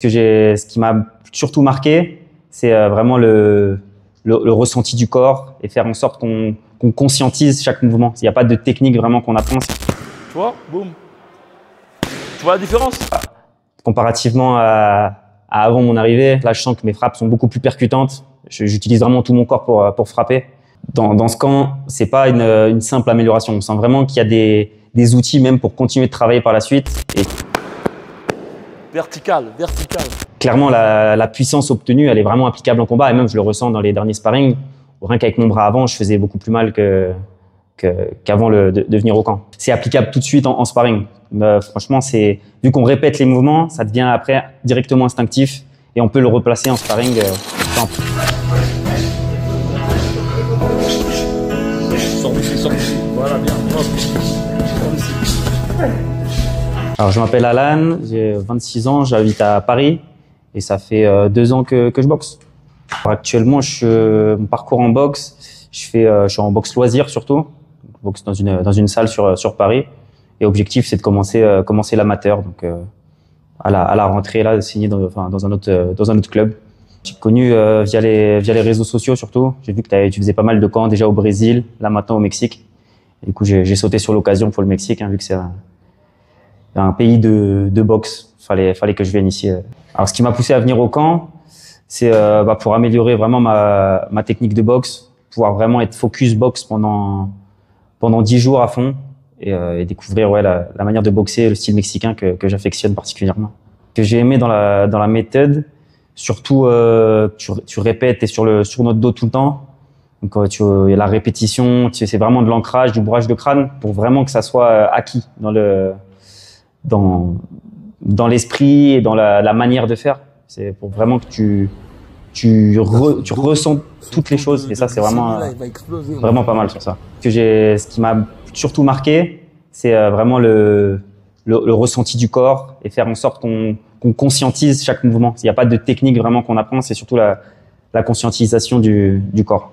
Ce qui m'a surtout marqué, c'est vraiment le ressenti du corps et faire en sorte qu'on conscientise chaque mouvement. Il n'y a pas de technique vraiment qu'on apprend. Tu vois, boum. Tu vois la différence? Comparativement à avant mon arrivée, là je sens que mes frappes sont beaucoup plus percutantes. J'utilise vraiment tout mon corps pour frapper. Dans ce camp, c'est pas une simple amélioration. On sent vraiment qu'il y a des outils même pour continuer de travailler par la suite. Et vertical. clairement, la puissance obtenue, elle est vraiment applicable en combat. Et même, je le ressens dans les derniers sparring. Rien qu'avec mon bras avant, je faisais beaucoup plus mal qu'avant de venir au camp. C'est applicable tout de suite en sparring. Franchement, vu qu'on répète les mouvements, ça devient après directement instinctif et on peut le replacer en sparring. Voilà, bien. Alors, je m'appelle Alan, j'ai 26 ans, j'habite à Paris et ça fait 2 ans que je boxe. Alors, actuellement, mon parcours en boxe, je suis en boxe loisir surtout, je boxe dans une salle sur Paris. Et l'objectif, c'est de commencer l'amateur, donc à la rentrée là, de signer dans un autre club. J'ai connu via les réseaux sociaux surtout. J'ai vu que tu faisais pas mal de camps déjà au Brésil, là maintenant au Mexique. Et du coup, j'ai sauté sur l'occasion pour le Mexique, vu que c'est un pays de boxe. Fallait que je vienne ici. Alors, ce qui m'a poussé à venir au camp, c'est pour améliorer vraiment ma technique de boxe, pouvoir vraiment être focus boxe pendant 10 jours à fond et découvrir la manière de boxer, le style mexicain que j'affectionne particulièrement. Que j'ai aimé dans la méthode, surtout tu répètes, t'es sur notre dos tout le temps. Donc il y a la répétition, c'est vraiment de l'ancrage, du bourrage de crâne pour vraiment que ça soit acquis dans l'esprit et dans la manière de faire. C'est pour vraiment que tu ressens toutes les choses et ça c'est vraiment pas mal sur ça. Ce qui m'a surtout marqué, c'est vraiment le ressenti du corps et faire en sorte qu'on conscientise chaque mouvement. Il n'y a pas de technique vraiment qu'on apprend, c'est surtout la conscientisation du corps.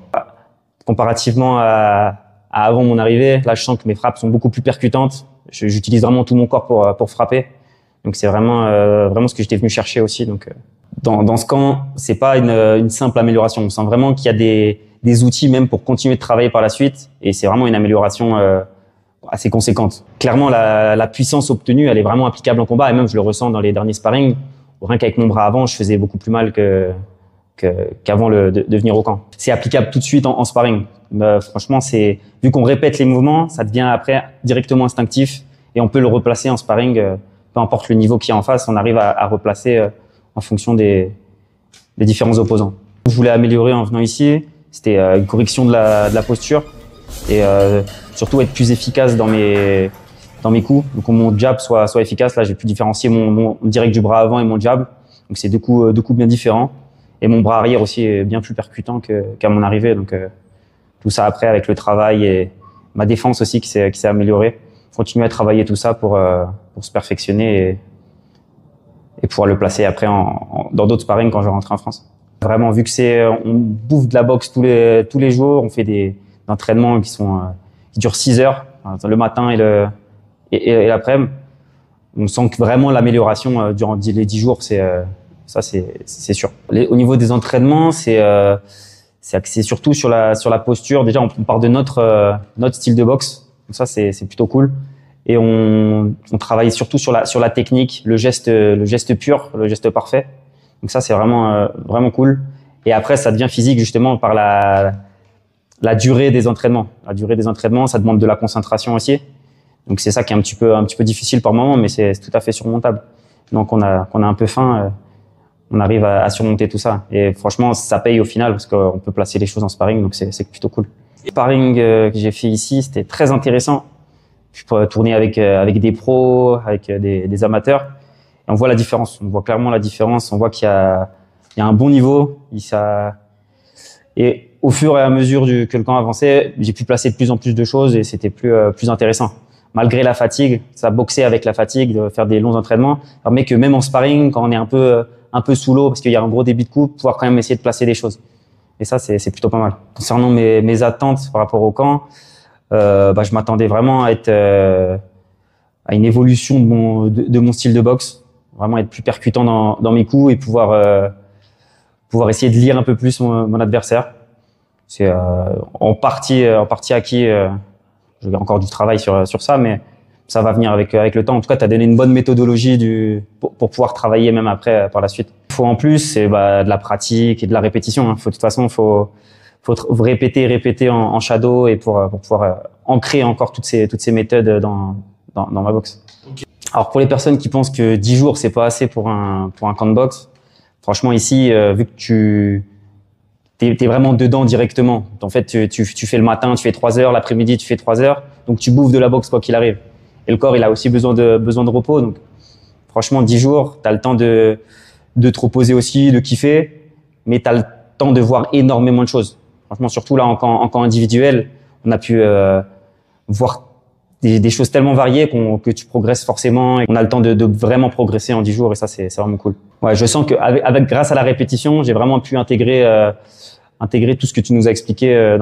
Comparativement à avant mon arrivée, là je sens que mes frappes sont beaucoup plus percutantes. J'utilise vraiment tout mon corps pour frapper. Donc c'est vraiment ce que j'étais venu chercher aussi. Donc dans ce camp, c'est pas une simple amélioration. On sent vraiment qu'il y a des outils même pour continuer de travailler par la suite. Et c'est vraiment une amélioration assez conséquente. Clairement, la puissance obtenue, elle est vraiment applicable en combat. Et même, je le ressens dans les derniers sparring. Rien qu'avec mon bras avant, je faisais beaucoup plus mal qu'avant de venir au camp. C'est applicable tout de suite en sparring. Franchement, vu qu'on répète les mouvements, ça devient après directement instinctif. Et on peut le replacer en sparring, peu importe le niveau qu'il y a en face, on arrive à replacer en fonction des différents opposants. Je voulais améliorer en venant ici, c'était une correction de la posture et surtout être plus efficace dans mes coups. Donc mon jab soit efficace. Là, j'ai pu différencier mon direct du bras avant et mon jab. Donc c'est deux coups bien différents. Et mon bras arrière aussi est bien plus percutant qu'à mon arrivée. Donc tout ça après avec le travail et ma défense aussi qui s'est améliorée. Continuer à travailler tout ça pour se perfectionner et pouvoir le placer après dans d'autres sparring quand je rentre en France. Vraiment, vu que on bouffe de la boxe tous les jours, on fait des entraînements qui durent 6 heures, le matin et l'après-midi. On sent que vraiment l'amélioration durant les 10 jours, c'est sûr. Au niveau des entraînements, c'est axé surtout sur la posture. Déjà, on part de notre style de boxe. Donc ça, c'est plutôt cool. Et on travaille surtout sur la technique, le geste pur, le geste parfait. Donc ça, c'est vraiment cool. Et après, ça devient physique justement par la durée des entraînements. La durée des entraînements, ça demande de la concentration aussi. Donc c'est ça qui est un petit peu difficile par moment, mais c'est tout à fait surmontable. Donc on a un peu faim, on arrive à surmonter tout ça. Et franchement, ça paye au final parce qu'on peut placer les choses en sparring, donc c'est plutôt cool. Le sparring que j'ai fait ici, c'était très intéressant. Je peux tourner avec des pros, avec des amateurs. Et on voit la différence. On voit clairement la différence. On voit qu'il y a un bon niveau. Et au fur et à mesure que le camp avançait, j'ai pu placer de plus en plus de choses et c'était plus intéressant. Malgré la fatigue, ça boxer avec la fatigue, de faire des longs entraînements, permet que même en sparring, quand on est un peu sous l'eau, parce qu'il y a un gros débit de coupe, pouvoir quand même essayer de placer des choses. Et ça, c'est plutôt pas mal. Concernant mes attentes par rapport au camp, je m'attendais vraiment à une évolution de mon style de boxe. Vraiment être plus percutant dans mes coups et pouvoir essayer de lire un peu plus mon adversaire. C'est en partie acquis. J'ai encore du travail sur ça, mais ça va venir avec le temps. En tout cas, tu as donné une bonne méthodologie pour pouvoir travailler même après par la suite. Il faut en plus de la pratique et de la répétition. De toute façon, faut répéter en shadow et pour pouvoir ancrer encore toutes ces méthodes dans ma boxe. Okay. Alors pour les personnes qui pensent que 10 jours c'est pas assez pour un camp de boxe, franchement ici, vu que t'es vraiment dedans directement. En fait, tu fais le matin, tu fais 3 heures, l'après-midi tu fais 3 heures, donc tu bouffes de la boxe quoi qu'il arrive. Et le corps, il a aussi besoin de repos. Donc, franchement, 10 jours, tu as le temps de te reposer aussi, de kiffer, mais tu as le temps de voir énormément de choses. Franchement, surtout là, en camp individuel, on a pu voir des choses tellement variées que tu progresses forcément. Et on a le temps de vraiment progresser en 10 jours et ça, c'est vraiment cool. Ouais, je sens que grâce à la répétition, j'ai vraiment pu intégrer tout ce que tu nous as expliqué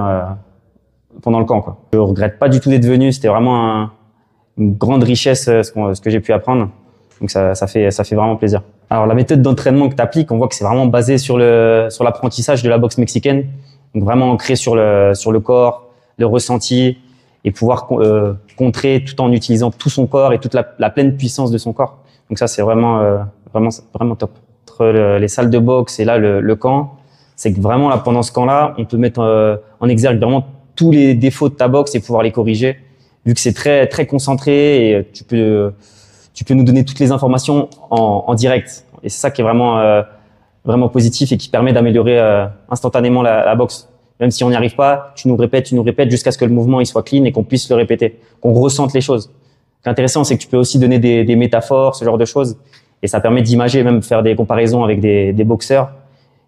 pendant le camp, quoi. Je regrette pas du tout d'être venu. C'était vraiment une grande richesse ce que j'ai pu apprendre. Donc ça fait vraiment plaisir. Alors la méthode d'entraînement que tu appliques, on voit que c'est vraiment basé sur l'apprentissage de la boxe mexicaine. Donc vraiment ancré sur le corps, le ressenti et pouvoir contrer tout en utilisant tout son corps et toute la pleine puissance de son corps. Donc ça c'est vraiment top. Entre les salles de boxe et là le camp, c'est que vraiment là pendant ce camp-là, on peut mettre en exergue vraiment tous les défauts de ta boxe et pouvoir les corriger. Vu que c'est très très concentré et tu peux nous donner toutes les informations en direct. Et c'est ça qui est vraiment positif et qui permet d'améliorer instantanément la boxe. Même si on n'y arrive pas, tu nous répètes jusqu'à ce que le mouvement il soit clean et qu'on puisse le répéter, qu'on ressente les choses. Ce qui est intéressant, c'est que tu peux aussi donner des métaphores, ce genre de choses, et ça permet d'imager, même faire des comparaisons avec des boxeurs.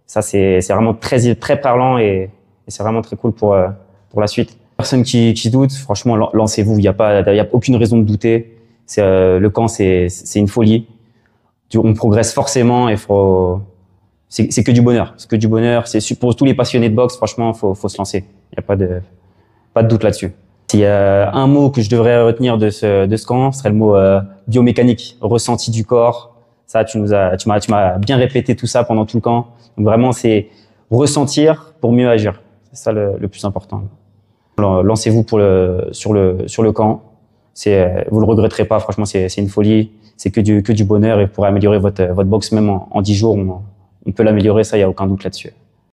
Ça c'est vraiment très très parlant et c'est vraiment très cool pour la suite. Personne qui doute, franchement, lancez-vous. Il y a aucune raison de douter. Le camp, c'est une folie. On progresse forcément et c'est que du bonheur. C'est que du bonheur. C'est pour tous les passionnés de boxe. Franchement, faut se lancer. Il y a pas de doute là-dessus. S'il y a un mot que je devrais retenir de ce camp, ce serait le mot biomécanique, ressenti du corps. Ça, tu m'as bien répété tout ça pendant tout le camp. Donc vraiment, c'est ressentir pour mieux agir. C'est ça le plus important. Lancez-vous sur le camp. Vous le regretterez pas. Franchement, c'est une folie. C'est que du bonheur et pour améliorer votre boxe même en 10 jours, on peut l'améliorer. Ça, il y a aucun doute là-dessus.